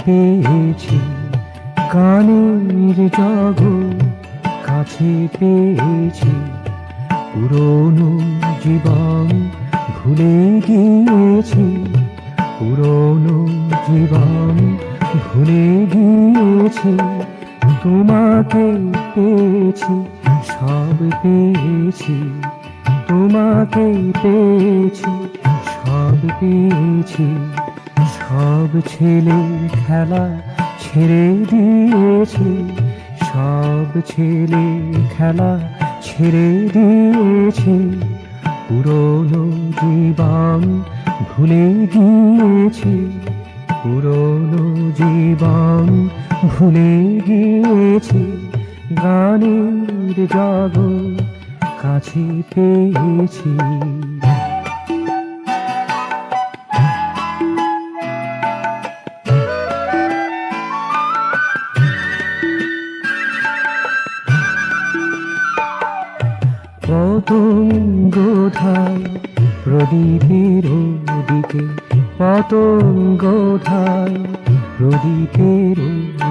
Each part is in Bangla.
পেয়েছি, গানের জগৎ কাছে পেয়েছি। পুরনো জীবন ভুলে গিয়েছি, পুরনো জীবন ভুলে গিয়েছি। তোমাকে পেয়েছি, সব পেয়েছি, তোমাকে পেয়েছি, সব পেয়েছি। সব ছেলে খেলা ছেড়ে দিয়েছি, সব ছেলে খেলা ছেড়ে দিয়েছি। পুরনো জীবন ভুলে গিয়েছি, পুরনো জীবন ভুলে গিয়েছি। গানের জগৎ কাছে পেয়েছি। পতঙ্গধায় প্রদীপের দিকে, পতঙ্গধায় প্রদীপের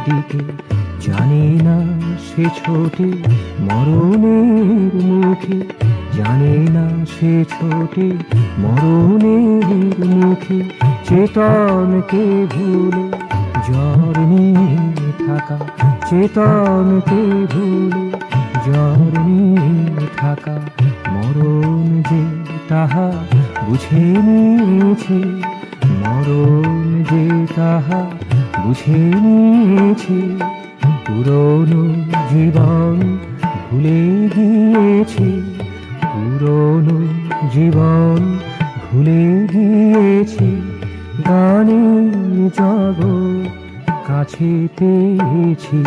দিকে। জানে না সে ছোটে মরণের মুখে, জানে না সে ছোটে মরণের মুখে। চেতনকে ভুলে জ্বর নিয়ে থাকা, চেতনকে ভুলে জ্বর নিয়ে থাকা। মরণ যে তাহা বুঝে নিয়েছে, মরণ যে তাহা বুঝে নিয়েছে। পুরনো জীবন ভুলে গিয়েছি, পুরনো জীবন ভুলে গিয়েছি। গানের জগৎ কাছে পেয়েছি।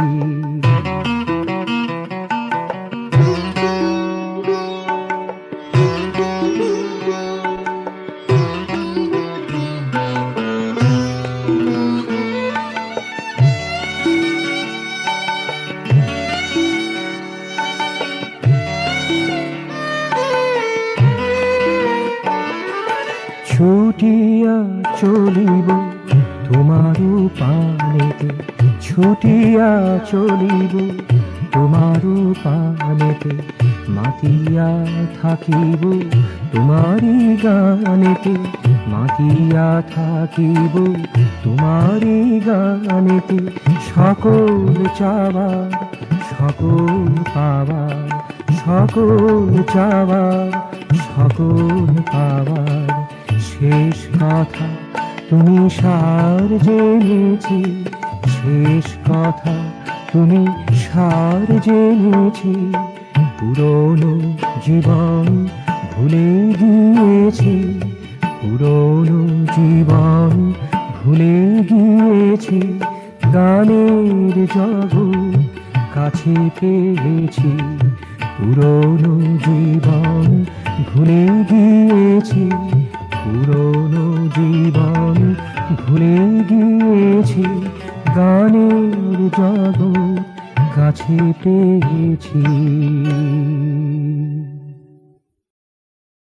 ছুটিয়া চলিব তোমারু পানেতে, ছুটিয়া চলিব তোমারু পানেতে। মাতিয়া থাকিব তোমারি গানেতে, মাতিয়া থাকিব তোমারি গানেতে। সকল চাওয়ার সকল পাওয়ার, সকল চাওয়ার সকল পাওয়ার। শেষ কথা তুমি সার জেনেছি, শেষ কথা তুমি সার জেনেছি। পুরনো জীবন ভুলে গিয়েছি, পুরনো জীবন ভুলে গিয়েছি। গানের জগৎ কাছে পেয়েছি, পুরনো জীবন ভুলে গিয়েছি।